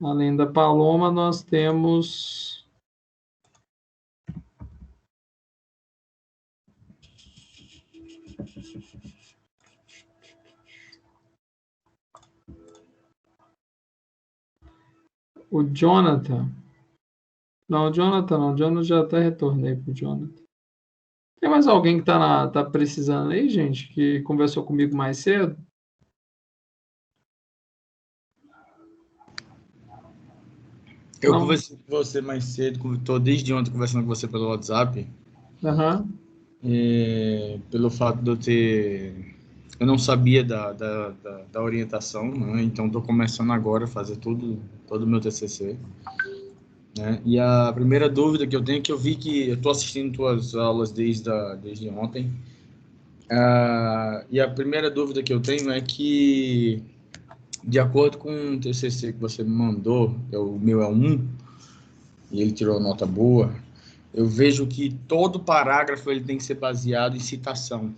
Além da Paloma, nós temos o Jonathan. Não, o Jonathan não. O Jonathan já até retornei pro Jonathan. Tem mais alguém que tá precisando aí, gente, que conversou comigo mais cedo? Eu Não. conversei com você mais cedo, estou desde ontem conversando com você pelo WhatsApp, Aham. pelo fato de eu ter... Eu não sabia da orientação, né? Então estou começando agora a fazer todo o meu TCC. Né? E a primeira dúvida que eu tenho é que eu vi que eu estou assistindo tuas aulas desde ontem. E a primeira dúvida que eu tenho é que, de acordo com o TCC que você me mandou, o meu é 1, e ele tirou nota boa, eu vejo que todo parágrafo ele tem que ser baseado em citação,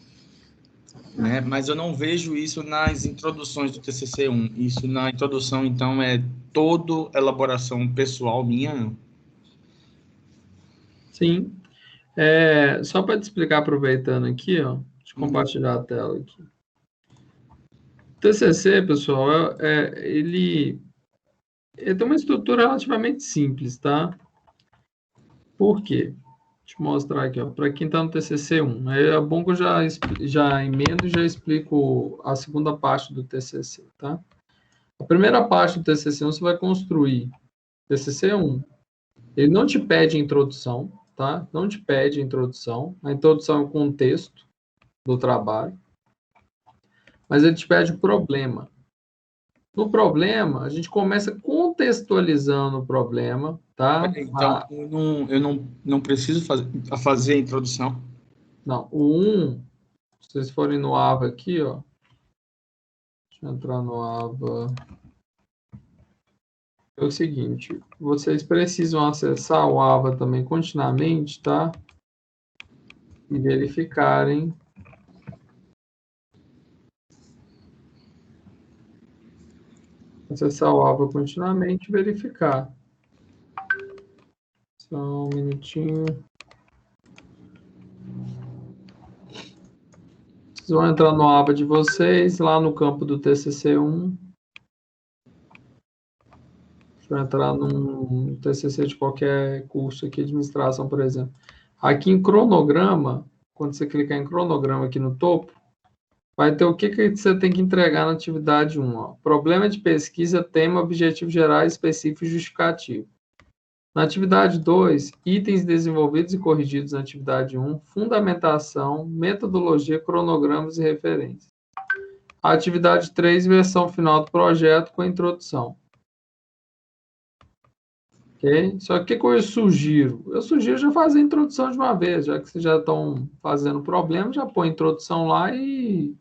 né? Mas eu não vejo isso nas introduções do TCC1. Isso na introdução, então, é toda elaboração pessoal minha? Sim. Só para te explicar, aproveitando aqui, ó, deixa eu compartilhar a tela aqui. O TCC, pessoal, ele tem uma estrutura relativamente simples, tá? Por quê? Deixa eu mostrar aqui, ó, para quem está no TCC1. É bom que eu já emendo e já explico a segunda parte do TCC, tá? A primeira parte do TCC1 você vai construir TCC1. Ele não te pede introdução, tá? Não te pede introdução. A introdução é o contexto do trabalho. Mas ele te pede o problema. No problema, a gente começa contextualizando o problema, tá? Então, eu não preciso fazer a introdução? Não, o 1, se vocês forem no AVA aqui, ó. Deixa eu entrar no AVA. É o seguinte, vocês precisam acessar o AVA também continuamente, tá? E verificarem. Acessar o AVA continuamente e verificar. Só um minutinho. Vocês vão entrar no aba de vocês, lá no campo do TCC1. Deixa eu entrar num TCC de qualquer curso aqui, administração, por exemplo. Aqui em cronograma, quando você clicar em cronograma aqui no topo, vai ter o que você tem que entregar na atividade 1. Ó. Problema de pesquisa, tema, objetivo geral, específico e justificativo. Na atividade 2, itens desenvolvidos e corrigidos na atividade 1, fundamentação, metodologia, cronogramas e referências. A atividade 3, versão final do projeto com a introdução. Ok? Só que o que eu sugiro? Eu sugiro já fazer a introdução de uma vez, já que vocês já estão fazendo problema, já põe a introdução lá e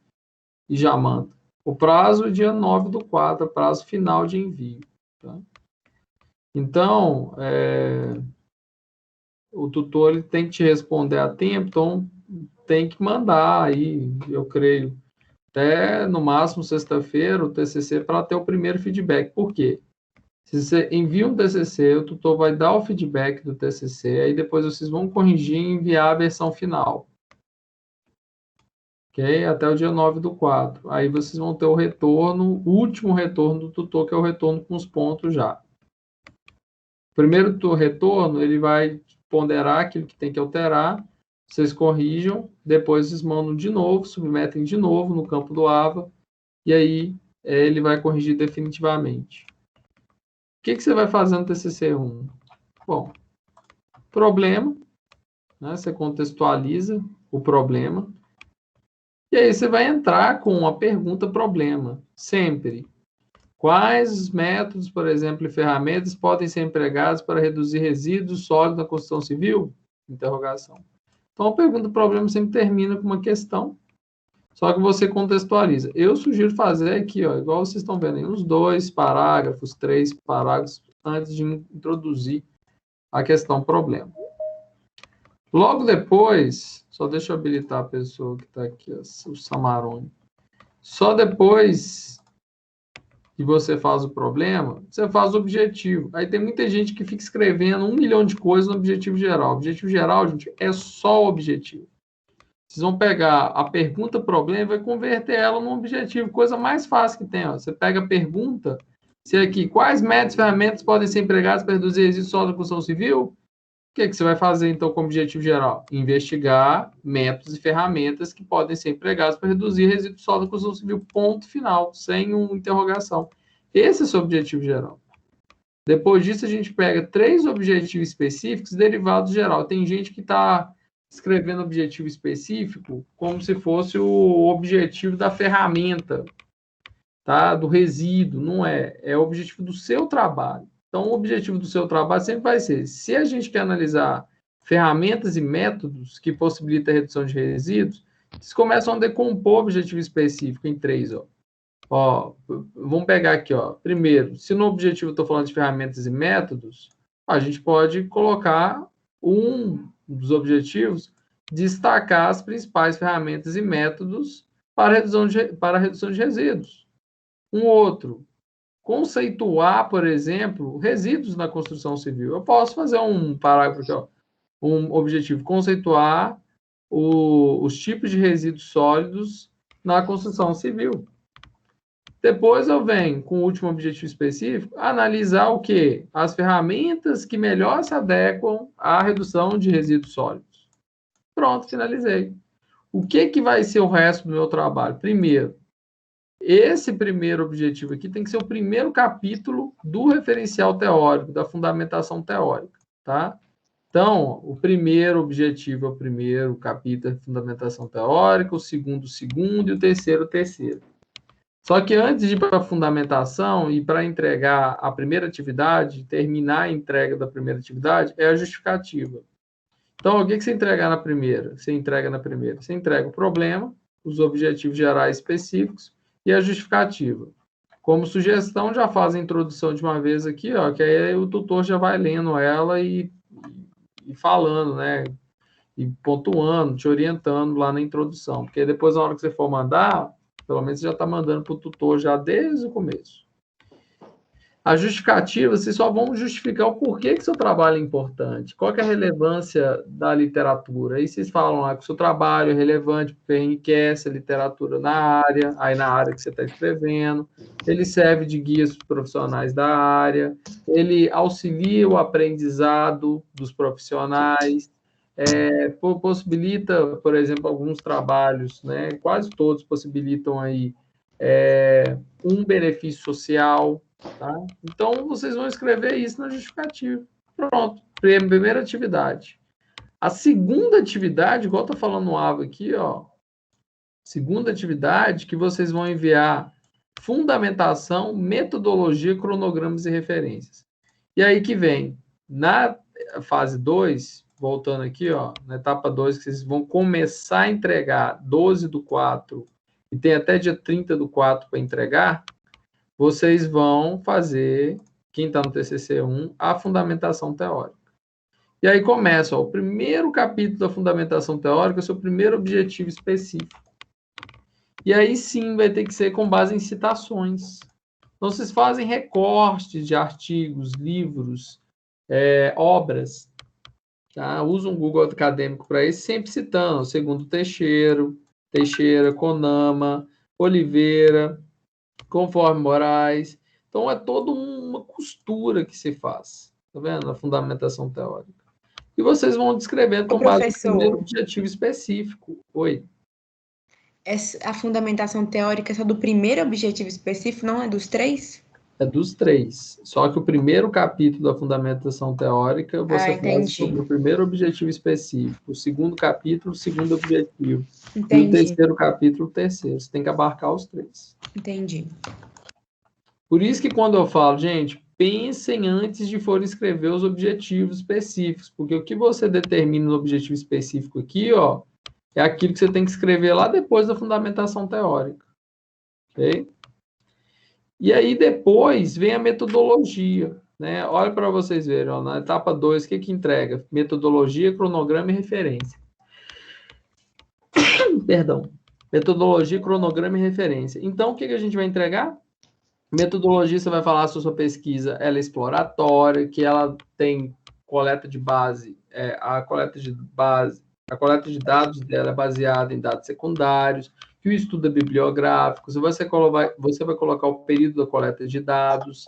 já manda. O prazo é dia 9/4, prazo final de envio. Tá? Então, o tutor ele tem que te responder a tempo, então tem que mandar aí, eu creio, até no máximo sexta-feira o TCC para ter o primeiro feedback. Por quê? Se você envia um TCC, o tutor vai dar o feedback do TCC, aí depois vocês vão corrigir e enviar a versão final. Ok? Até o dia 9/4. Aí vocês vão ter o retorno, o último retorno do tutor, que é o retorno com os pontos já. O primeiro retorno, ele vai ponderar aquilo que tem que alterar, vocês corrijam, depois vocês mandam de novo, submetem de novo no campo do AVA, e aí ele vai corrigir definitivamente. O que você vai fazer no TCC1? Bom, problema, né? Você contextualiza o problema, e aí você vai entrar com a pergunta problema, sempre. Quais métodos, por exemplo, e ferramentas podem ser empregados para reduzir resíduos sólidos na construção civil? Interrogação. Então, a pergunta problema sempre termina com uma questão, só que você contextualiza. Eu sugiro fazer aqui, ó, igual vocês estão vendo aí, uns 2 parágrafos, 3 parágrafos, antes de introduzir a questão problema. Logo depois, só deixa eu habilitar a pessoa que está aqui, o Samarone. Só depois que você faz o problema, você faz o objetivo. Aí tem muita gente que fica escrevendo 1 milhão de coisas no objetivo geral. O objetivo geral, gente, é só o objetivo. Vocês vão pegar a pergunta problema e vai converter ela num objetivo, coisa mais fácil que tem. Ó. Você pega a pergunta, se aqui, quais métodos e ferramentas podem ser empregados para reduzir resíduos sólidos da construção civil? O que você vai fazer, então, como objetivo geral? Investigar métodos e ferramentas que podem ser empregados para reduzir resíduos sólidos da construção civil, ponto final, sem uma interrogação. Esse é o seu objetivo geral. Depois disso, a gente pega 3 objetivos específicos derivados do geral. Tem gente que está escrevendo objetivo específico como se fosse o objetivo da ferramenta, tá? Do resíduo. Não é. É o objetivo do seu trabalho. Então, o objetivo do seu trabalho sempre vai ser, se a gente quer analisar ferramentas e métodos que possibilitam a redução de resíduos, vocês começam a decompor o objetivo específico em 3, ó. Ó, vamos pegar aqui, ó. Primeiro, se no objetivo eu estou falando de ferramentas e métodos, a gente pode colocar um dos objetivos, destacar as principais ferramentas e métodos para a redução de resíduos. Um outro, conceituar, por exemplo, resíduos na construção civil. Eu posso fazer um parágrafo aqui, ó. Um objetivo, conceituar os tipos de resíduos sólidos na construção civil. Depois eu venho com o último objetivo específico, analisar o quê? As ferramentas que melhor se adequam à redução de resíduos sólidos. Pronto, finalizei. O que vai ser o resto do meu trabalho? Primeiro, esse primeiro objetivo aqui tem que ser o primeiro capítulo do referencial teórico, da fundamentação teórica, tá? Então, o primeiro objetivo é o primeiro capítulo da fundamentação teórica, o segundo e o terceiro. Só que antes de ir para a fundamentação e para entregar a primeira atividade, terminar a entrega da primeira atividade, é a justificativa. Então, o que você entrega na primeira? Você entrega o problema, os objetivos gerais específicos e a justificativa. Como sugestão, já faz a introdução de uma vez aqui, ó, que aí o tutor já vai lendo ela e falando, né? E pontuando, te orientando lá na introdução. Porque depois, na hora que você for mandar, pelo menos você já está mandando para o tutor já desde o começo. A justificativa, vocês só vão justificar o porquê que seu trabalho é importante, qual que é a relevância da literatura. Aí vocês falam lá que o seu trabalho é relevante porque enriquece a literatura na área, aí na área que você está escrevendo, ele serve de guias profissionais da área, ele auxilia o aprendizado dos profissionais, possibilita, por exemplo, alguns trabalhos, né, quase todos possibilitam aí um benefício social, tá? Então, vocês vão escrever isso na justificativa. Pronto, primeira atividade. A segunda atividade, igual está falando no AVA aqui, ó, segunda atividade que vocês vão enviar fundamentação, metodologia, cronogramas e referências. E aí que vem, na fase 2, voltando aqui, ó, na etapa 2, que vocês vão começar a entregar 12/4, e tem até dia 30/4 para entregar, vocês vão fazer, quem está no TCC 1, a fundamentação teórica. E aí começa, ó, o primeiro capítulo da fundamentação teórica, o seu primeiro objetivo específico. E aí sim vai ter que ser com base em citações. Então, vocês fazem recortes de artigos, livros, obras, tá? Usam um Google acadêmico para isso, sempre citando, segundo Teixeira, Konama, Oliveira, conforme Moraes. Então, é toda uma costura que se faz, tá vendo? Na fundamentação teórica. E vocês vão descrevendo com base no primeiro objetivo específico. Oi? A fundamentação teórica é só do primeiro objetivo específico, não é dos 3? É dos 3. Só que o primeiro capítulo da fundamentação teórica, você faz sobre o primeiro objetivo específico. O segundo capítulo, o segundo objetivo. Entendi. E o terceiro capítulo, o terceiro. Você tem que abarcar os 3. Entendi. Por isso que quando eu falo, gente, pensem antes de for escrever os objetivos específicos. Porque o que você determina no objetivo específico aqui, ó, é aquilo que você tem que escrever lá depois da fundamentação teórica. Ok? E aí, depois, vem a metodologia, né? Olha para vocês verem, ó, na etapa 2, o que entrega? Metodologia, cronograma e referência. Perdão. Metodologia, cronograma e referência. Então, o que a gente vai entregar? Metodologia, você vai falar se a sua pesquisa ela é exploratória, que ela tem coleta de base, a coleta de dados dela é baseada em dados secundários, que o estudo é bibliográfico, você vai colocar o período da coleta de dados,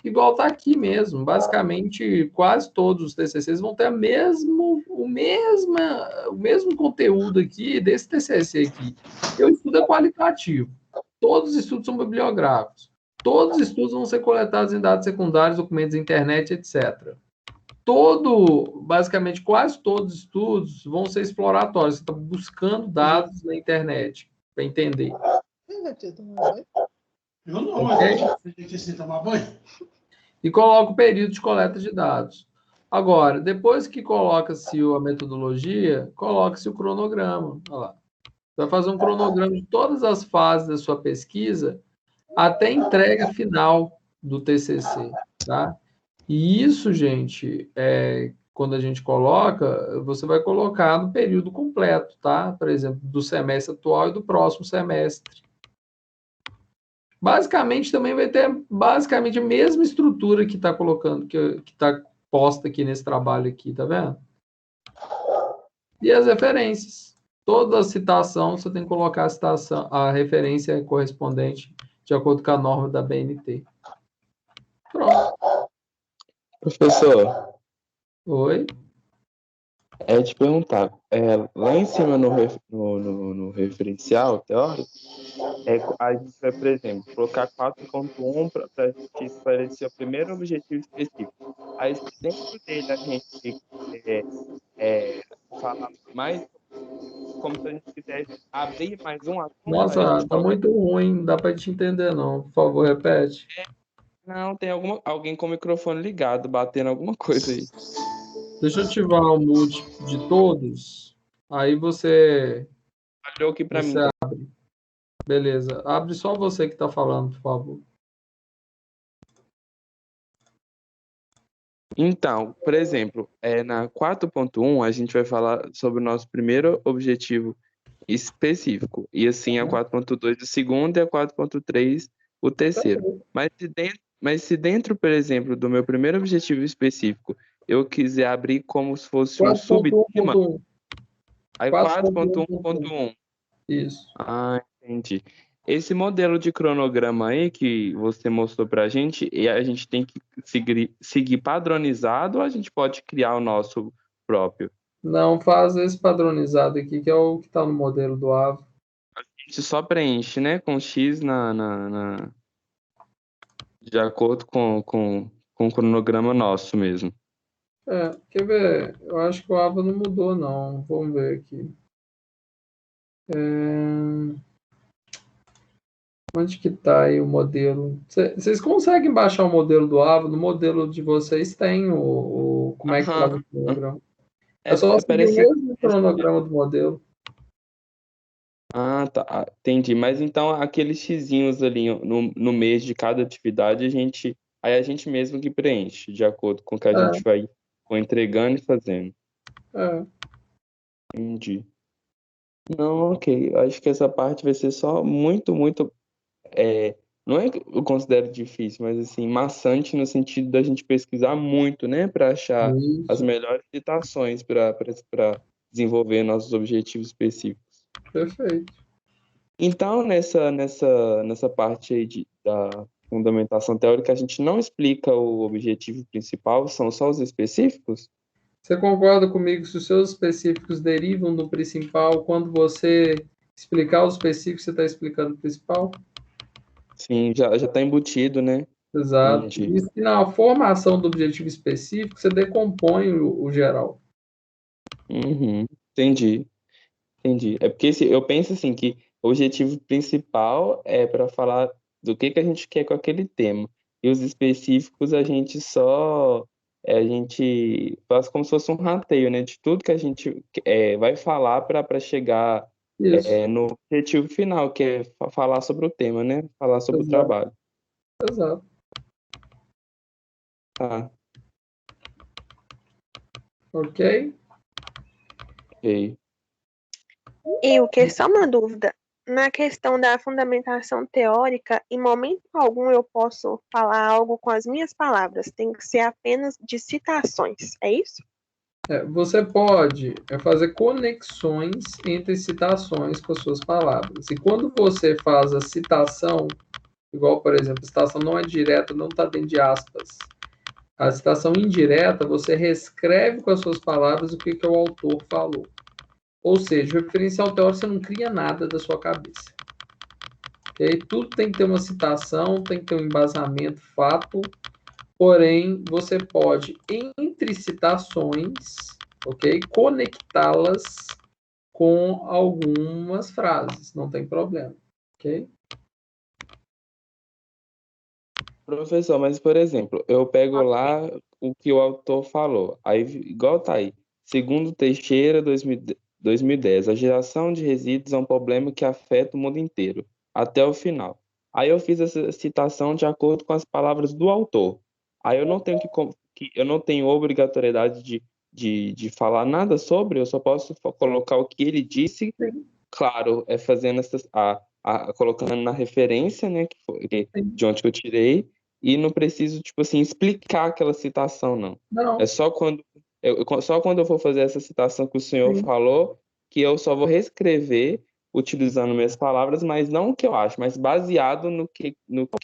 igual está aqui mesmo. Basicamente, quase todos os TCCs vão ter o mesmo conteúdo aqui desse TCC aqui. O estudo é qualitativo. Todos os estudos são bibliográficos. Todos os estudos vão ser coletados em dados secundários, documentos da internet, etc. Basicamente, quase todos os estudos vão ser exploratórios. Você está buscando dados na internet para entender. Eu não, mas você tem que tomar banho. E coloca o período de coleta de dados. Agora, depois que coloca-se a metodologia, coloca-se o cronograma. Olha lá. Você vai fazer um cronograma de todas as fases da sua pesquisa até a entrega final do TCC, tá? E isso, gente, quando a gente coloca, você vai colocar no período completo, tá? Por exemplo, do semestre atual e do próximo semestre. Basicamente, também vai ter basicamente a mesma estrutura que está colocando, que está posta aqui nesse trabalho aqui, tá vendo? E as referências. Toda citação, você tem que colocar a referência correspondente de acordo com a norma da BNT. Pronto. Professor, Oi? te perguntar, lá em cima no referencial teórico, a gente vai, por exemplo, colocar 4.1 para a gente esclarecer o primeiro objetivo específico. Aí, dentro dele, a gente falar mais, como se a gente quisesse abrir mais um assunto. Nossa, tá muito ruim, não dá para te entender, não. Por favor, repete. Não, tem alguém com o microfone ligado, batendo alguma coisa aí. Deixa eu ativar o mute de todos. Aí você Olhou aqui para mim. abre. Beleza. Abre só você que está falando, por favor. Então, por exemplo, na 4.1 a gente vai falar sobre o nosso primeiro objetivo específico. E assim a 4.2 o segundo e a 4.3 o terceiro. Mas se dentro, por exemplo, do meu primeiro objetivo específico, eu quiser abrir como se fosse um subtema, aí 4.1.1. Isso. Ah, entendi. Esse modelo de cronograma aí que você mostrou para a gente tem que seguir padronizado ou a gente pode criar o nosso próprio? Não, faz esse padronizado aqui, que é o que está no modelo do AVO. A gente só preenche, né, com X de acordo com o cronograma nosso mesmo. Quer ver? Eu acho que o AVO não mudou, não. Vamos ver aqui. Onde que está aí o modelo? Vocês conseguem baixar o modelo do AVO? No modelo de vocês tem como é que faz o cronograma. É só seguir o mesmo cronograma do modelo. Ah, tá. Entendi. Mas então aqueles xizinhos ali no mês de cada atividade, a gente mesmo que preenche, de acordo com o que a gente vai entregando e fazendo. Entendi. Não, ok. Acho que essa parte vai ser só muito, muito. Não é que eu considero difícil, mas assim, maçante no sentido da gente pesquisar muito, né? Para achar as melhores citações para desenvolver nossos objetivos específicos. Perfeito. Então, nessa parte aí da fundamentação teórica, a gente não explica o objetivo principal, são só os específicos? Você concorda comigo se os seus específicos derivam do principal, quando você explicar os específicos, você está explicando o principal? Sim, já está embutido, né? Exato. Entendi. E na formação do objetivo específico, você decompõe o geral. Entendi. É porque eu penso assim que o objetivo principal é para falar do que a gente quer com aquele tema. E os específicos a gente faz como se fosse um rateio, né? De tudo que a gente vai falar para chegar no objetivo final, que é falar sobre o tema, né? Falar sobre o trabalho. Exato. Tá. Ok? Ok. E o que? Só uma dúvida. na questão da fundamentação teórica, em momento algum eu posso falar algo com as minhas palavras, tem que ser apenas de citações, é isso? Você pode fazer conexões entre citações com as suas palavras. E quando você faz a citação, igual, por exemplo, a citação não é direta, não está dentro de aspas. A citação indireta, você reescreve com as suas palavras o que o autor falou. Ou seja, o referencial teórico, você não cria nada da sua cabeça. Okay? Tudo tem que ter uma citação, tem que ter um embasamento, fato, porém, você pode, entre citações, ok, conectá-las com algumas frases, não tem problema, ok? Professor, mas, por exemplo, eu pego lá o que o autor falou, aí, igual tá aí, segundo Teixeira, 2010, a geração de resíduos é um problema que afeta o mundo inteiro, até o final. Aí eu fiz essa citação de acordo com as palavras do autor. Aí eu não tenho eu não tenho obrigatoriedade de falar nada sobre, eu só posso colocar o que ele disse, claro, fazendo colocando na referência, né, de onde eu tirei, e não preciso, tipo assim, explicar aquela citação, não. Não. É só quando eu for fazer essa citação que o senhor falou, que eu só vou reescrever utilizando minhas palavras, mas não o que eu acho, mas baseado no que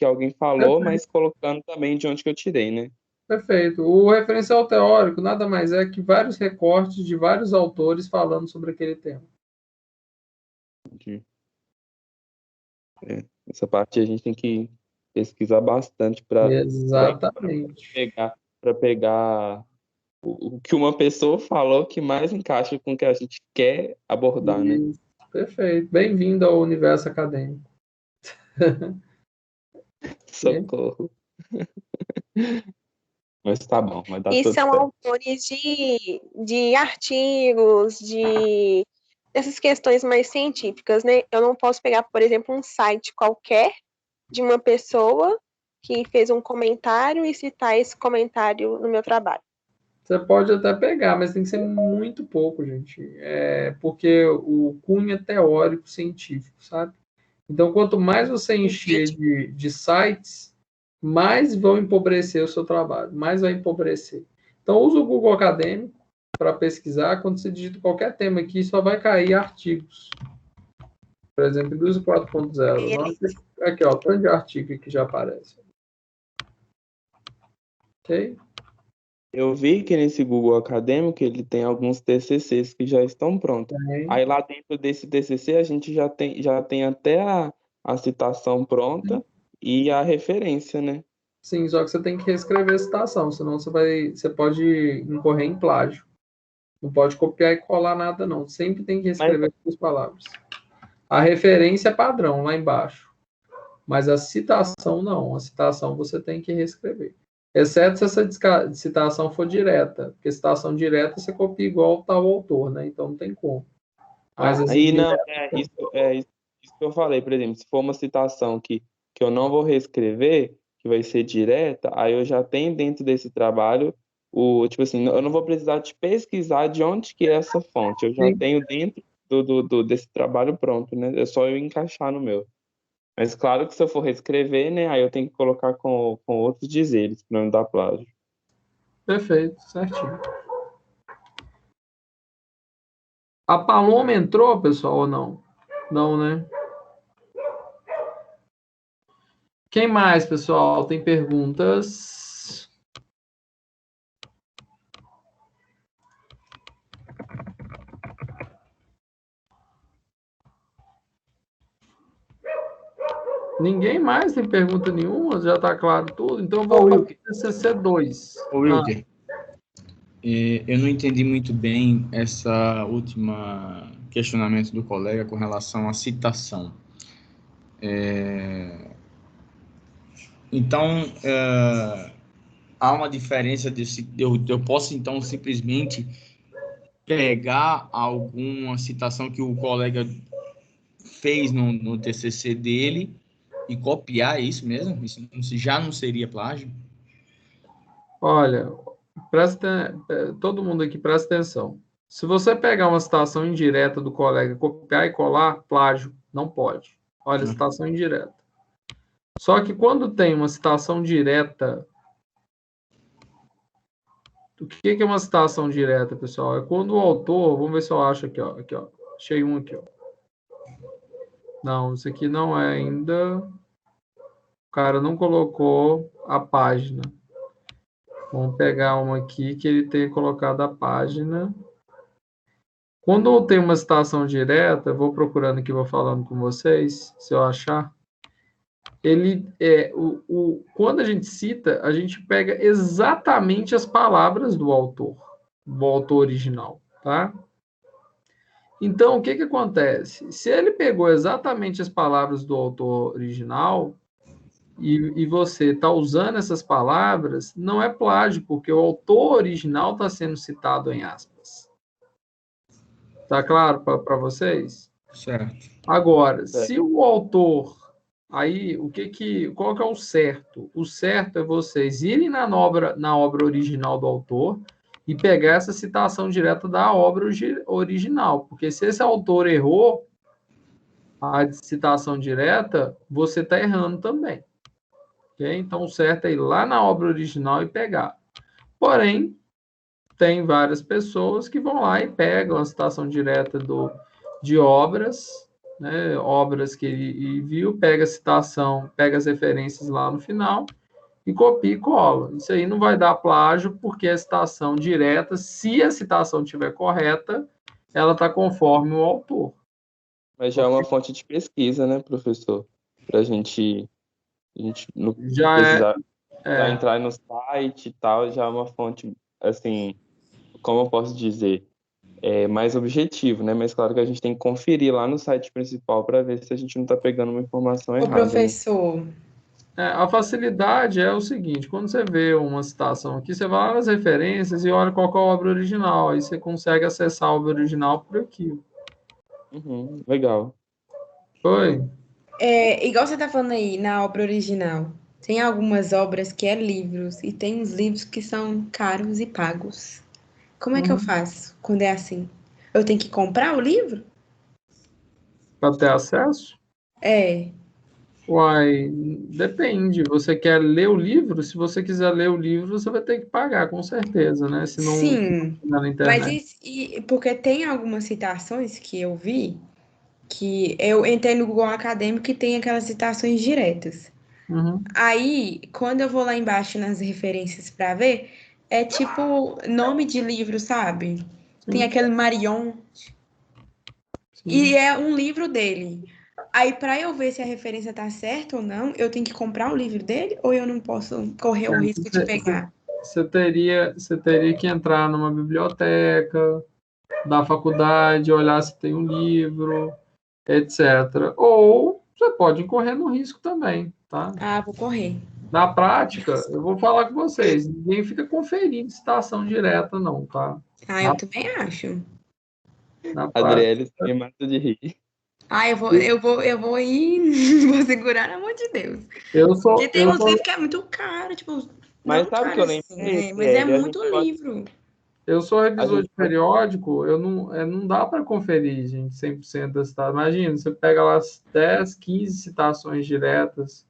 alguém falou, mas colocando também de onde que eu tirei, né? Perfeito. O referencial teórico nada mais é que vários recortes de vários autores falando sobre aquele tema. Essa parte a gente tem que pesquisar bastante para pegar o que uma pessoa falou que mais encaixa com o que a gente quer abordar, né? Perfeito. Bem-vindo ao universo acadêmico. Socorro. Mas tá bom, vai dar E tudo são certo. autores de artigos, dessas questões mais científicas, né? Eu não posso pegar, por exemplo, um site qualquer de uma pessoa que fez um comentário e citar esse comentário no meu trabalho. Você pode até pegar, mas tem que ser muito pouco, gente. Porque o cunho é teórico, científico, sabe? Então, quanto mais você encher de sites, mais vão empobrecer o seu trabalho, mais vai empobrecer. Então, usa o Google Acadêmico para pesquisar. Quando você digita qualquer tema aqui, só vai cair artigos. Por exemplo, indústria 4.0. Aqui, ó, tanto de artigo que já aparece. Ok? Eu vi que nesse Google Acadêmico ele tem alguns TCCs que já estão prontos. Aí lá dentro desse TCC a gente já tem até a citação pronta e a referência, né? Sim, só que você tem que reescrever a citação, senão você pode incorrer em plágio. Não pode copiar e colar nada, não. Sempre tem que reescrever as palavras. A referência é padrão, lá embaixo. Mas a citação, não. A citação você tem que reescrever. Exceto se essa citação for direta. Porque citação direta você copia igual tal autor, né? Então não tem como. Mas Aí não, isso que eu falei, por exemplo, se for uma citação que eu não vou reescrever, que vai ser direta, aí eu já tenho dentro desse trabalho tipo assim, eu não vou precisar de pesquisar de onde que é essa fonte, eu já tenho dentro desse trabalho pronto, né? É só eu encaixar no meu. Mas claro que se eu for reescrever, né, aí eu tenho que colocar com outros dizeres, para não dar plágio. Perfeito, certinho. A Paloma entrou, pessoal, ou não? Não, né? Quem mais, pessoal? Tem perguntas? Ninguém mais tem pergunta nenhuma? Já está claro tudo? Então eu vou para o TCC 2. Ô, Wilker, eu não entendi muito bem essa última questionamento do colega com relação à citação. Então, há uma diferença eu posso, então, simplesmente pegar alguma citação que o colega fez no TCC dele e copiar isso mesmo? Isso já não seria plágio? Olha, todo mundo aqui presta atenção. Se você pegar uma citação indireta do colega, copiar e colar, plágio, Não pode. Olha, citação indireta. Só que quando tem uma citação direta... O que é uma citação direta, pessoal? É quando o autor... Vamos ver se eu acho aqui, ó. Aqui, ó. Achei um aqui, ó. Não, isso aqui não é ainda... O cara não colocou a página. Vamos pegar uma aqui que ele tenha colocado a página. Quando eu tenho uma citação direta, vou procurando aqui, vou falando com vocês, se eu achar. Ele quando a gente cita, a gente pega exatamente as palavras do autor original, tá? Então, o que acontece? Se ele pegou exatamente as palavras do autor original e você está usando essas palavras, não é plágio, porque o autor original está sendo citado em aspas. Tá claro para vocês? Certo. Agora, se o autor... Aí, qual que é o certo? O certo é vocês irem na obra original do autor e pegar essa citação direta da obra original. Porque se esse autor errou a citação direta, você está errando também. Okay? Então, o certo é ir lá na obra original e pegar. Porém, tem várias pessoas que vão lá e pegam a citação direta de obras... Né, obras que ele viu, pega a citação, pega as referências lá no final e copia e cola. Isso aí não vai dar plágio, porque a citação direta, se a citação estiver correta, ela está conforme o autor. Mas já é uma fonte de pesquisa, né, professor? Para a gente não Já precisar pra entrar no site e tal, já é uma fonte, assim, como eu posso dizer, mais objetivo, né? Mas claro que a gente tem que conferir lá no site principal para ver se a gente não está pegando uma informação Ô, errada. professor, Né? A facilidade é o seguinte, quando você vê uma citação aqui, você vai lá nas referências e olha qual é a obra original, aí você consegue acessar a obra original por aqui. Legal. Foi? igual você tá falando aí, na obra original, tem algumas obras que é livros, e tem uns livros que são caros e pagos. Como é que eu faço quando é assim? Eu tenho que comprar o livro? Para ter acesso? É. Uai, depende. Você quer ler o livro? Se você quiser ler o livro, você vai ter que pagar, com certeza, né? Se não Sim, na mas internet. porque tem algumas citações que eu vi que eu entrei no Google Acadêmico e tem aquelas citações diretas. Uhum. Aí, quando eu vou lá embaixo nas referências para ver, é tipo nome de livro, sabe? Tem Sim, aquele Marion sim. e é um livro dele. Aí, para eu ver se a referência tá certa ou não, eu tenho que comprar o livro dele ou eu não posso correr o risco de pegar? Você teria que entrar numa biblioteca da faculdade, olhar se tem um livro, etc. Ou você pode incorrer no risco também, tá? Ah, vou correr. Na prática, eu vou falar com vocês, ninguém fica conferindo citação direta, não, tá? Ah, eu também acho. Na prática. Adriele se mata de rir. Ah, eu vou ir, vou segurar na mão de Deus. Eu Porque sou, tem uns livros que é muito caro, tipo, Mas não sabe o que caro eu assim, lembrei, né? Mas é Adriele? A muito gente pode, livro. Eu sou a revisor gente de pode... periódico, não dá para conferir, gente, 100% das citações. Imagina, você pega lá as 10, 15 citações diretas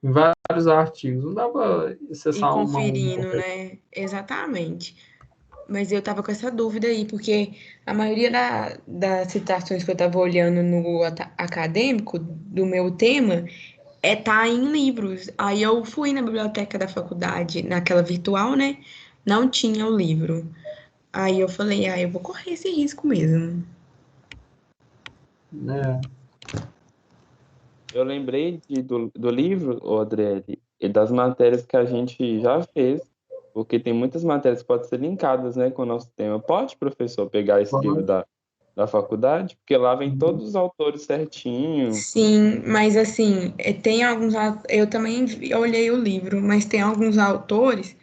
em vários artigos. Não dá para E acessar uma a uma. conferindo, né? Exatamente. Mas eu tava com essa dúvida aí, porque a maioria das citações que eu tava olhando no acadêmico do meu tema tá em livros. Aí eu fui na biblioteca da faculdade, naquela virtual, né? Não tinha o livro. Aí eu falei, eu vou correr esse risco mesmo. Né? Eu lembrei do livro, ô Adriele, e das matérias que a gente já fez, porque tem muitas matérias que podem ser linkadas, né, com o nosso tema. Pode, professor, pegar esse livro da faculdade? Porque lá vem todos os autores certinho. Sim, mas assim, tem alguns. Eu também olhei o livro, mas tem alguns autores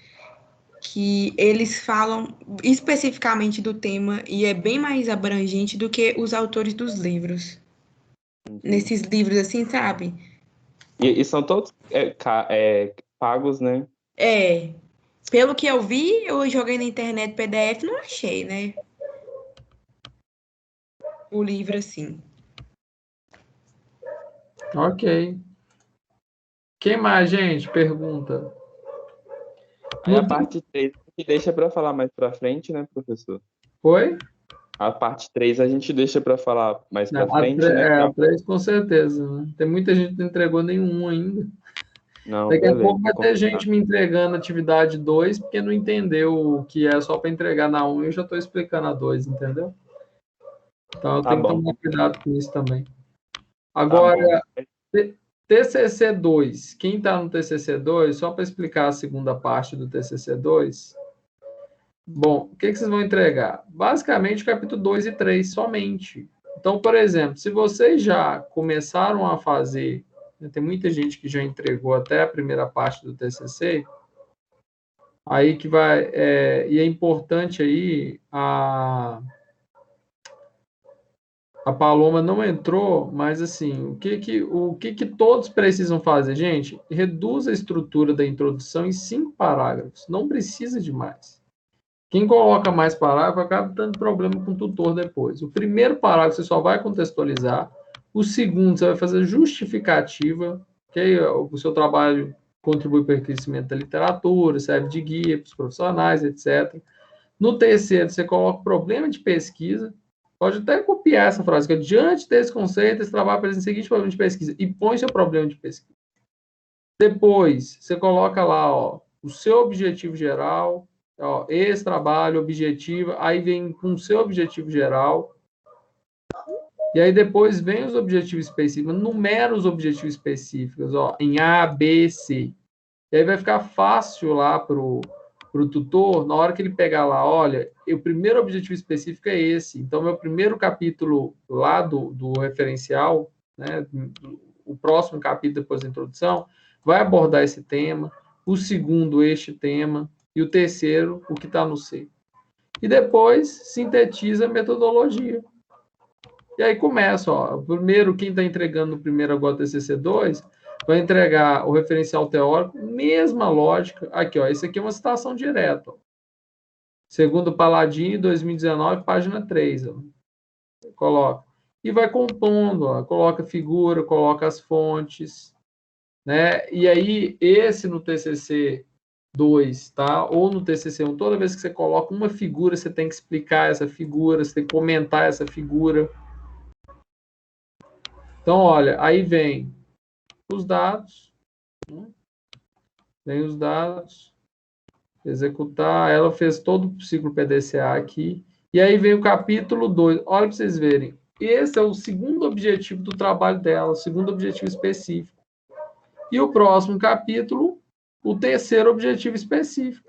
que eles falam especificamente do tema e é bem mais abrangente do que os autores dos livros. Nesses livros, assim, sabe? E são todos pagos, né? Pelo que eu vi, eu joguei na internet PDF, não achei, né? O livro, assim. Ok. Quem mais, gente? Pergunta. Aí a parte 3 a gente deixa para falar mais para frente, né, professor? Oi? A parte 3 a gente deixa para falar mais para A frente, né? a 3 com certeza, né? Tem muita gente que não entregou nenhum ainda. Não, Daqui a beleza. pouco vai ter gente me entregando atividade 2 porque não entendeu o que é só para entregar na 1 e eu já estou explicando a 2, entendeu? Então eu Tá tenho que bom. tomar cuidado com isso também. Tá Agora, bom. TCC 2. Quem está no TCC 2, só para explicar a segunda parte do TCC 2. Bom, o que vocês vão entregar? Basicamente, capítulo 2 e 3 somente. Então, por exemplo, se vocês já começaram a fazer, né, tem muita gente que já entregou até a primeira parte do TCC, aí que vai, e é importante aí, a Paloma não entrou, mas assim, o que todos precisam fazer, gente? Reduz a estrutura da introdução em 5 parágrafos, não precisa de mais. Quem coloca mais parágrafo acaba tendo problema com o tutor depois. O primeiro parágrafo você só vai contextualizar, o segundo você vai fazer justificativa, que aí o seu trabalho contribui para o crescimento da literatura, serve de guia para os profissionais, etc. No terceiro, você coloca o problema de pesquisa, pode até copiar essa frase, que é, diante desse conceito, esse trabalho apresenta o seguinte problema de pesquisa, e põe seu problema de pesquisa. Depois, você coloca lá, ó, o seu objetivo geral, ó, esse trabalho, objetivo, aí vem com o seu objetivo geral, e aí depois vem os objetivos específicos, numera os objetivos específicos, ó, em A, B, C. E aí vai ficar fácil lá para o tutor, na hora que ele pegar lá, olha, o primeiro objetivo específico é esse, então meu primeiro capítulo lá do referencial, né, o próximo capítulo depois da introdução, vai abordar esse tema, o segundo este tema, e o terceiro o que está no C. E depois sintetiza a metodologia. E aí começa, ó, primeiro, quem está entregando no primeiro agora TCC2, vai entregar o referencial teórico, mesma lógica. Aqui, ó, esse aqui é uma citação direta. Ó. Segundo Paladini, 2019, página 3. Ó. Coloca. E vai compondo, ó, coloca figura, coloca as fontes, né? E aí, esse no TCC 2, tá? Ou no TCC 1, toda vez que você coloca uma figura, você tem que explicar essa figura, você tem que comentar essa figura. Então, olha, aí vem os dados, né? Vem os dados, executar, ela fez todo o ciclo PDCA aqui, e aí vem o capítulo 2, olha para vocês verem, esse é o segundo objetivo do trabalho dela, o segundo objetivo específico. E o próximo capítulo, o terceiro objetivo específico.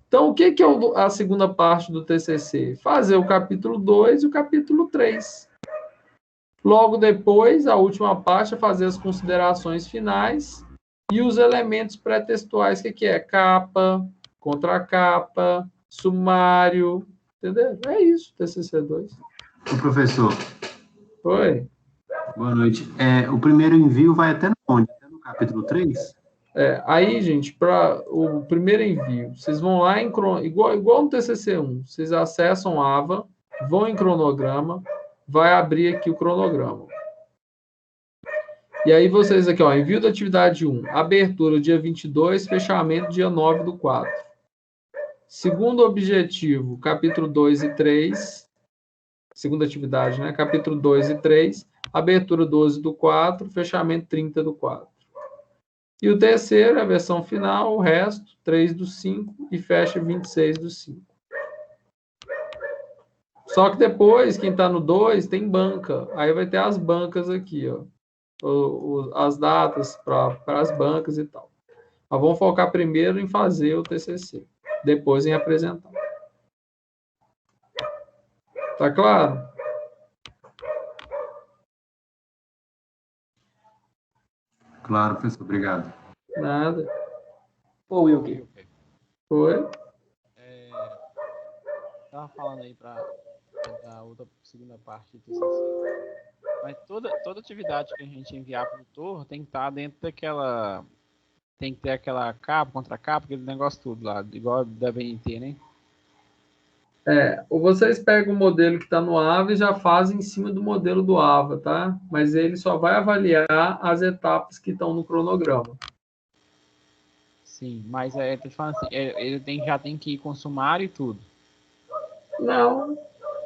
Então, o que é a segunda parte do TCC? Fazer o capítulo 2 e o capítulo 3. Logo depois, a última parte é fazer as considerações finais e os elementos pré-textuais, que é capa, contracapa, sumário, entendeu? É isso, TCC2. O professor, Oi. boa noite. O primeiro envio vai até onde? Até no capítulo 3? Aí, gente, para o primeiro envio, vocês vão lá em igual no TCC1, vocês acessam AVA, vão em cronograma, vai abrir aqui o cronograma. E aí vocês aqui, ó, envio da atividade 1, abertura dia 22, fechamento dia 9 do 4. Segundo objetivo, capítulo 2 e 3, segunda atividade, né? Capítulo 2 e 3, abertura 12 do 4, fechamento 30 do 4. E o terceiro, a versão final, o resto, 3 do 5 e fecha 26 do 5. Só que depois, quem está no 2 tem banca. Aí vai ter as bancas aqui, ó. As datas para as bancas e tal. Mas vamos focar primeiro em fazer o TCC, depois em apresentar. Tá claro? Claro, professor, obrigado. Nada. Ô, Wilker, Foi? tava falando aí para a outra segunda parte do TCC, mas toda atividade que a gente enviar para o tutor tem que estar dentro daquela, tem que ter aquela capa, contracapa, aquele negócio tudo lá, igual da BNT, né? Ou vocês pegam o modelo que está no AVA e já fazem em cima do modelo do AVA, tá? Mas ele só vai avaliar as etapas que estão no cronograma. Sim, mas tô te falando assim, ele já tem que ir com sumário e tudo. Não,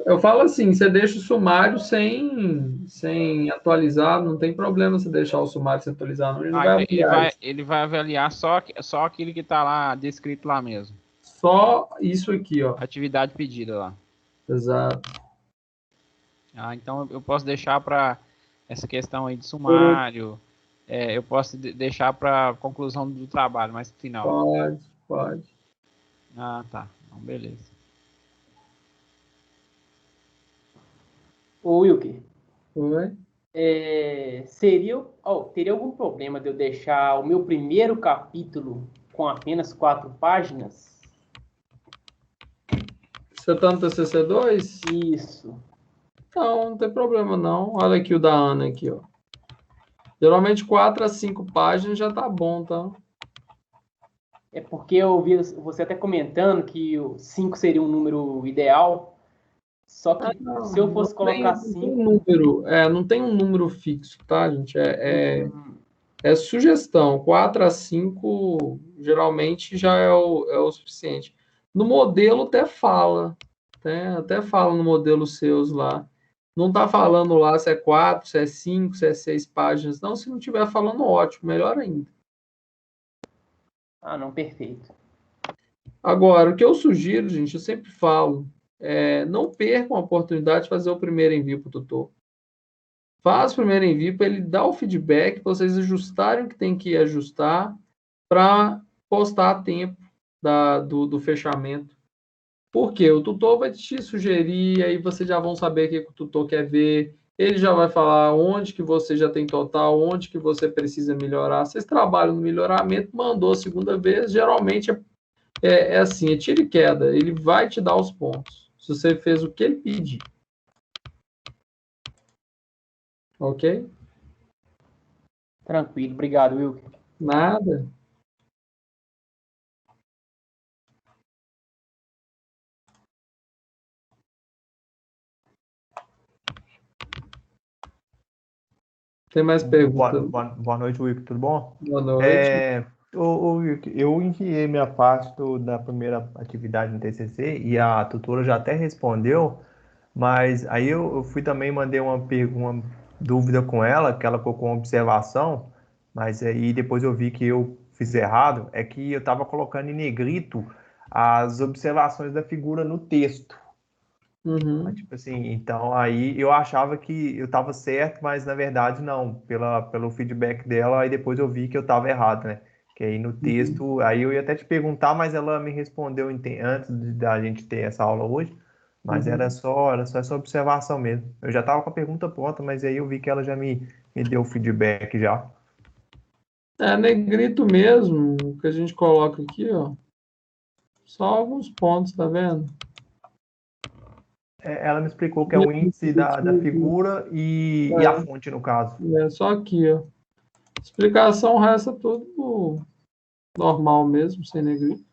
eu falo assim, você deixa o sumário sem atualizar, não tem problema você deixar o sumário sem atualizar, não. Ele não vai Então avaliar isso. ele vai avaliar só aquilo que está lá descrito lá mesmo. Só isso aqui, ó. Atividade pedida lá. Exato. Então eu posso deixar para essa questão aí de sumário, eu posso deixar para conclusão do trabalho, mais no final. Pode. Tá. Então, beleza. Ô, Wilker, Oi? teria algum problema de eu deixar o meu primeiro capítulo com apenas 4 páginas? Você está no TCC2? Isso. Não tem problema não. Olha aqui o da Ana aqui, ó. Geralmente 4 a 5 páginas já tá bom, tá? É porque eu vi você até comentando que o 5 seria um número ideal. Só que se eu fosse colocar 5... Não tem um número fixo, tá, gente? É sugestão. 4 a 5 geralmente já é o suficiente. No modelo até fala. Até fala no modelo seus lá. Não tá falando lá se é 4, se é 5, se é 6 páginas. Não, se não tiver falando, ótimo, melhor ainda. Não, perfeito. Agora, o que eu sugiro, gente, eu sempre falo, não percam a oportunidade de fazer o primeiro envio para o tutor. Faz o primeiro envio para ele dar o feedback, para vocês ajustarem o que tem que ajustar para postar a tempo do fechamento. Por quê? O tutor vai te sugerir, aí vocês já vão saber o que o tutor quer ver, ele já vai falar onde que você já tem total, onde que você precisa melhorar. Vocês trabalham no melhoramento, mandou a segunda vez, geralmente é assim, é tiro e queda, ele vai te dar os pontos, se você fez o que ele pedir. Ok? Tranquilo, obrigado, Wilker. Nada. Tem mais perguntas? Boa noite, Wilker, tudo bom? Boa noite. Wilker, eu enviei minha parte da primeira atividade no TCC e a tutora já até respondeu, mas aí eu fui também, mandei uma dúvida com ela, que ela colocou uma observação, mas aí depois eu vi que eu fiz errado, é que eu estava colocando em negrito as observações da figura no texto. Uhum. Tipo assim, então aí eu achava que eu estava certo, mas na verdade não, pelo feedback dela, aí depois eu vi que eu estava errado, né? Que aí no texto, aí eu ia até te perguntar, mas ela me respondeu antes da gente ter essa aula hoje, mas era só essa observação mesmo. Eu já estava com a pergunta pronta, mas aí eu vi que ela já me deu o feedback já. É negrito mesmo, o que a gente coloca aqui, ó. Só alguns pontos, tá vendo? Ela me explicou que é o índice da figura e a fonte, no caso. Só aqui, ó. Explicação, o resto é tudo normal mesmo, sem negrito.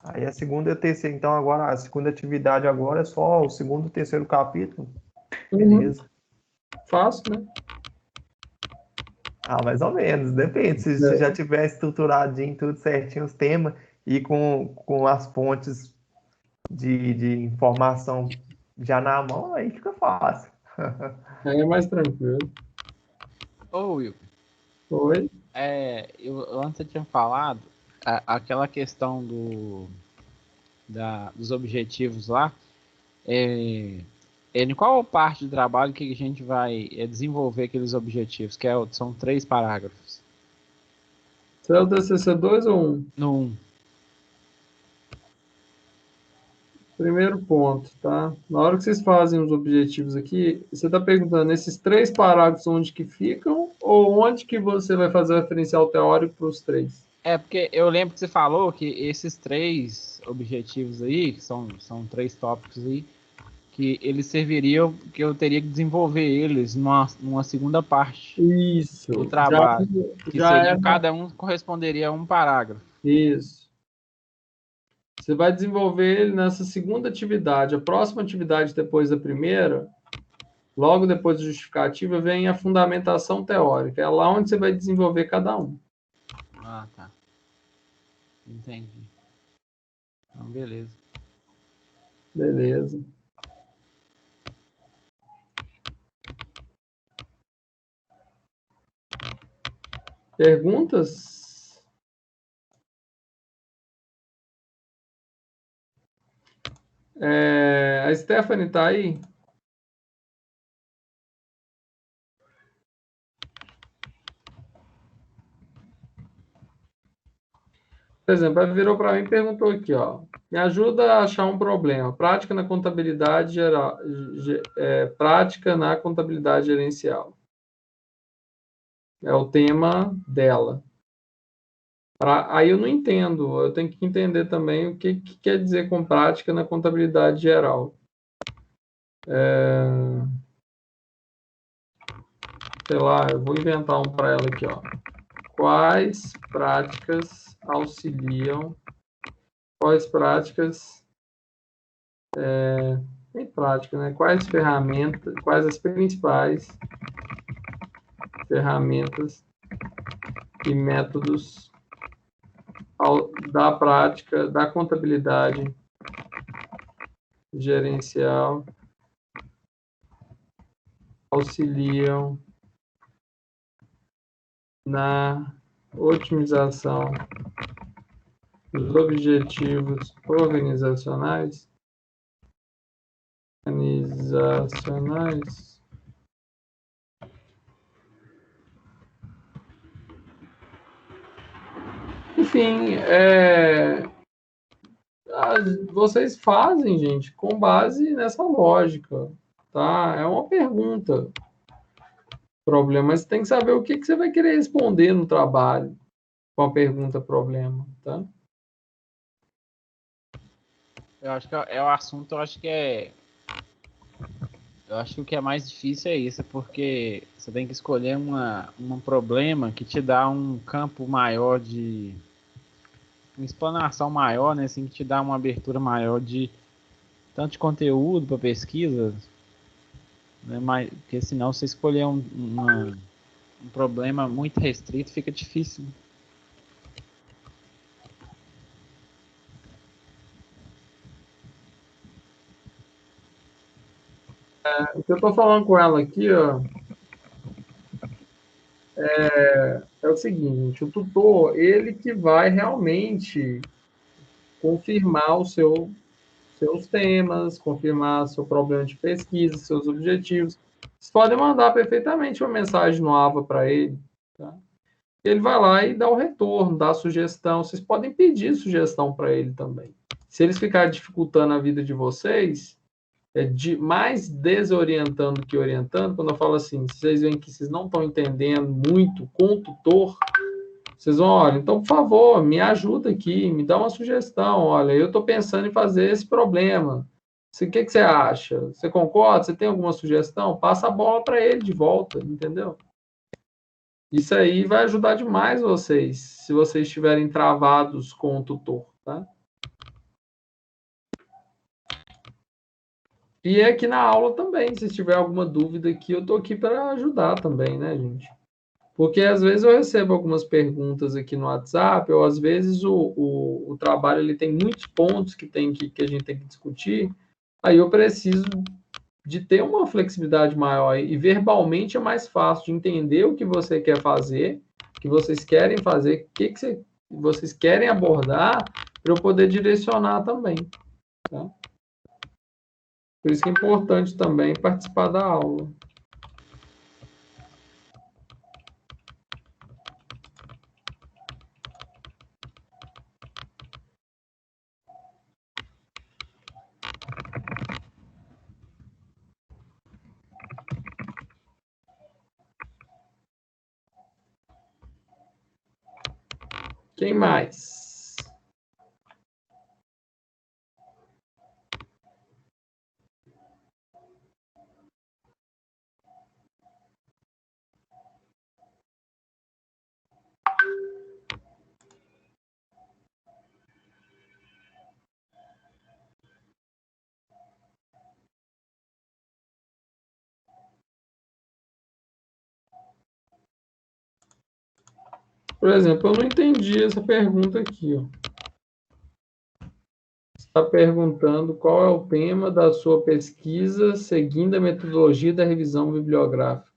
Aí a segunda e a terceira, então agora a segunda atividade agora é só o segundo e o terceiro capítulo. Beleza. Fácil, né? Mais ou menos, depende. Se já tiver estruturadinho, tudo certinho, os temas, e com as fontes de informação já na mão, aí fica fácil. Aí é mais tranquilo. Ô, Will. Oi? Antes eu tinha falado aquela questão dos objetivos lá. Em qual parte do trabalho que a gente vai desenvolver aqueles objetivos? São 3 parágrafos. Você é o TCC2 ou 1? No 1. Primeiro ponto, tá? Na hora que vocês fazem os objetivos aqui, você está perguntando esses 3 parágrafos onde que ficam ou onde que você vai fazer o referencial teórico para os 3? Porque eu lembro que você falou que esses 3 objetivos aí, que são 3 tópicos aí, que eles serviriam, que eu teria que desenvolver eles numa segunda parte Isso. do trabalho, que já seria é cada um corresponderia a um parágrafo. Isso. Você vai desenvolver ele nessa segunda atividade. A próxima atividade depois da primeira, logo depois da justificativa, vem a fundamentação teórica. É lá onde você vai desenvolver cada um. Ah, tá. Entendi. Então, beleza. Beleza. Perguntas? A Stephanie está aí? Por exemplo, ela virou para mim e perguntou aqui, ó. Me ajuda a achar um problema. Prática na contabilidade geral, prática na contabilidade gerencial. É o tema dela. Aí eu não entendo. Eu tenho que entender também o que quer dizer com prática na contabilidade geral. Sei lá, eu vou inventar um para ela aqui, ó. Quais práticas auxiliam? Quais práticas? Tem prática, né? Quais ferramentas? Quais as principais ferramentas e métodos da prática da contabilidade gerencial auxiliam na otimização dos objetivos organizacionais? Enfim, vocês fazem, gente, com base nessa lógica, tá? É uma pergunta. Problema, mas você tem que saber o que você vai querer responder no trabalho com a pergunta problema, tá? Eu acho que é o assunto, eu acho que o que é mais difícil é isso, porque você tem que escolher um problema que te dá um campo maior de uma explanação maior, né, assim, que te dá uma abertura maior de tanto de conteúdo para pesquisa, né, mas porque senão você escolher um problema muito restrito fica difícil. O que eu estou falando com ela aqui, ó, é o seguinte: o tutor, ele que vai realmente confirmar seus temas, confirmar seu problema de pesquisa, seus objetivos. Vocês podem mandar perfeitamente uma mensagem no AVA para ele, tá? Ele vai lá e dá o retorno, dá a sugestão. Vocês podem pedir sugestão para ele também. Se eles ficarem dificultando a vida de vocês, mais desorientando que orientando, quando eu falo assim, vocês veem que vocês não estão entendendo muito com o tutor, vocês vão, olha, então, por favor, me ajuda aqui, me dá uma sugestão. Olha, eu estou pensando em fazer esse problema. O que você acha? Você concorda? Você tem alguma sugestão? Passa a bola para ele de volta, entendeu? Isso aí vai ajudar demais vocês, se vocês estiverem travados com o tutor, tá? E aqui na aula também, se tiver alguma dúvida aqui, eu estou aqui para ajudar também, né, gente? Porque às vezes eu recebo algumas perguntas aqui no WhatsApp, ou às vezes o trabalho ele tem muitos pontos que a gente tem que discutir, aí eu preciso de ter uma flexibilidade maior, e verbalmente é mais fácil de entender o que você quer fazer, o que vocês querem fazer, o que vocês querem abordar, para eu poder direcionar também, tá? Por isso que é importante também participar da aula. Quem mais? Por exemplo, eu não entendi essa pergunta aqui, ó. Está perguntando qual é o tema da sua pesquisa seguindo a metodologia da revisão bibliográfica.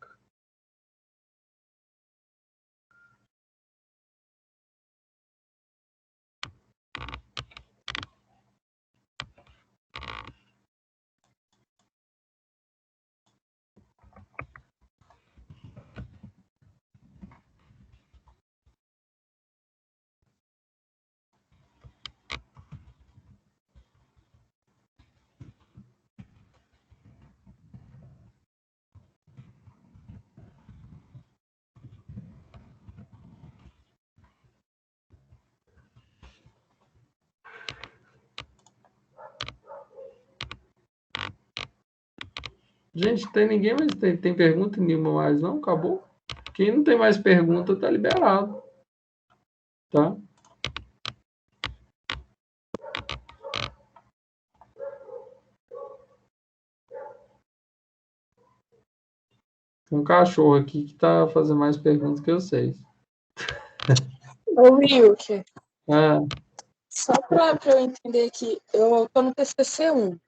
Gente, tem ninguém mais tem pergunta nenhuma mais, não? Acabou? Quem não tem mais pergunta tá liberado. Tá? Tem um cachorro aqui que tá fazendo mais perguntas que eu sei. Ô, Wilke, Ah, só para eu entender aqui, eu estou no TCC1.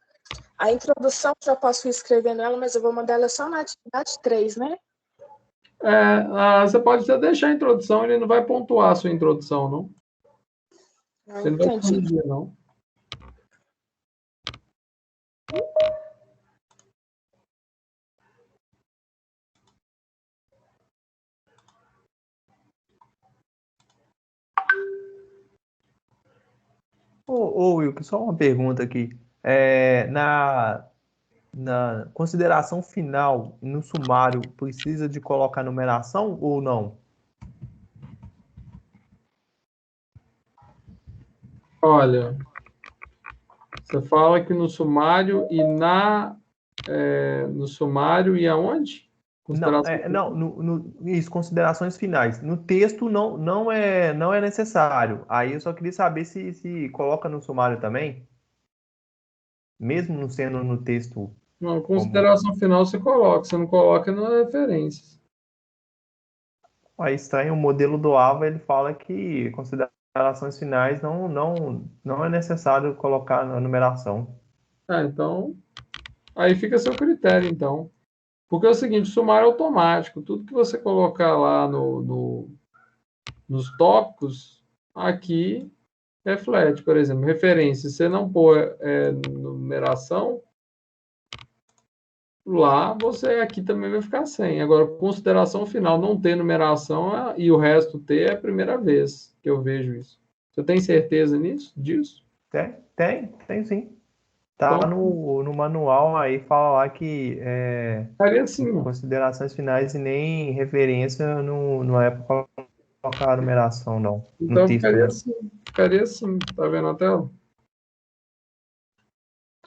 A introdução já posso escrever nela, mas eu vou mandar ela só na atividade 3, né? você pode até deixar a introdução, ele não vai pontuar a sua introdução, não. Você não vai Entendi. corrigir, não. Ô, Wilke, só uma pergunta aqui. Na consideração final, no sumário, precisa de colocar numeração ou não? Olha, você fala que no sumário e no sumário e aonde? Isso, considerações finais. No texto não é necessário. Aí eu só queria saber se coloca no sumário também, mesmo não sendo no texto. Não, consideração final você coloca, você não coloca nas referências. Aí está em o modelo do AVA, ele fala que considerações finais não é necessário colocar na numeração. Então, aí fica a seu critério, então. Porque é o seguinte, o sumário é automático. Tudo que você colocar lá nos tópicos, aqui reflete. Por exemplo, referência. Se você não pôr numeração, lá você aqui também vai ficar sem. Agora, consideração final, não ter numeração e o resto ter é a primeira vez que eu vejo isso. Você tem certeza disso? Tem sim. Tá então, no manual aí, fala lá que assim, considerações finais e nem referência não é para colocar a numeração, não. Então ficaria assim. Tá vendo a tela?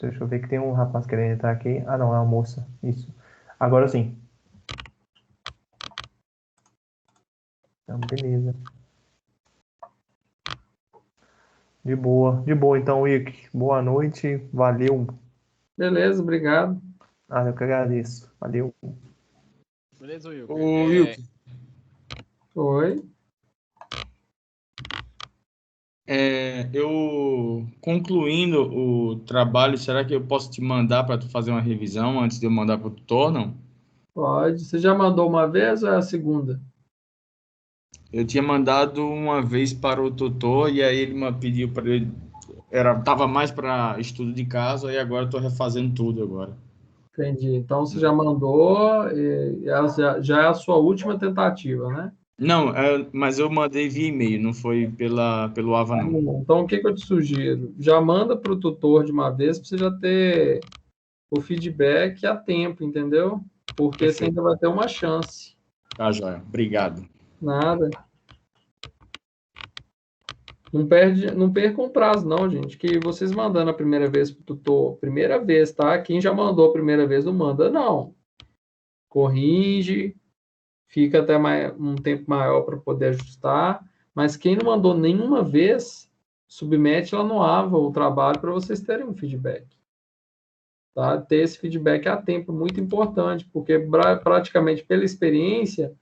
Deixa eu ver que tem um rapaz querendo entrar aqui. Ah, não, é uma moça. Isso. Agora sim. Então, beleza. De boa. Então, Wilke. Boa noite. Valeu. Beleza, obrigado. Eu que agradeço. Valeu. Beleza, Wilke. Wilke. Oi. Eu concluindo o trabalho, será que eu posso te mandar para tu fazer uma revisão antes de eu mandar para o tutor, não? Pode. Você já mandou uma vez ou é a segunda? Eu tinha mandado uma vez para o tutor e aí ele me pediu para ele, tava mais para estudo de caso e agora estou refazendo tudo agora. Entendi. Então você já mandou e já é a sua última tentativa, né? Não, mas eu mandei via e-mail, não foi pelo AVA, não. Então, o que eu te sugiro? Já manda para o tutor de uma vez, para você já ter o feedback a tempo, entendeu? Porque você ainda vai ter uma chance. Tá, joia. Obrigado. Nada. Não percam o prazo, não, gente. Que vocês mandando a primeira vez para o tutor, primeira vez, tá? Quem já mandou a primeira vez não manda, não. Corrige, fica até um tempo maior para poder ajustar. Mas quem não mandou nenhuma vez, submete lá no AVA o trabalho para vocês terem um feedback. Tá? Ter esse feedback a tempo é muito importante, porque praticamente pela experiência,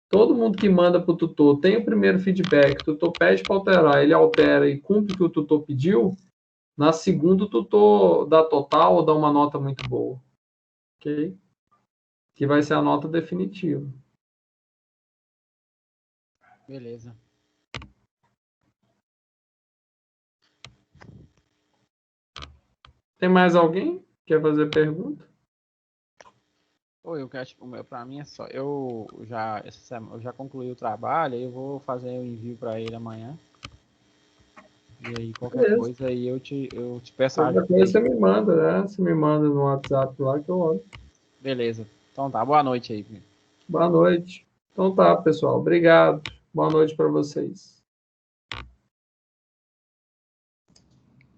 todo mundo que manda para o tutor tem o primeiro feedback, o tutor pede para alterar, ele altera e cumpre o que o tutor pediu, na segunda o tutor dá total ou dá uma nota muito boa. Ok? Que vai ser a nota definitiva. Beleza. Tem mais alguém que quer fazer pergunta? Oi, eu quero, para mim é só, eu já concluí o trabalho, aí eu vou fazer o envio para ele amanhã. E aí qualquer Beleza. coisa aí eu te peço Qualquer ajuda. coisa você me manda, né? Você me manda no WhatsApp lá que eu olho. Beleza. Então tá, boa noite aí. Boa noite. Então tá, pessoal. Obrigado. Boa noite para vocês.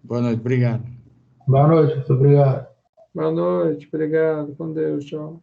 Boa noite, obrigado. Boa noite, muito obrigado. Boa noite, obrigado. Com Deus, tchau.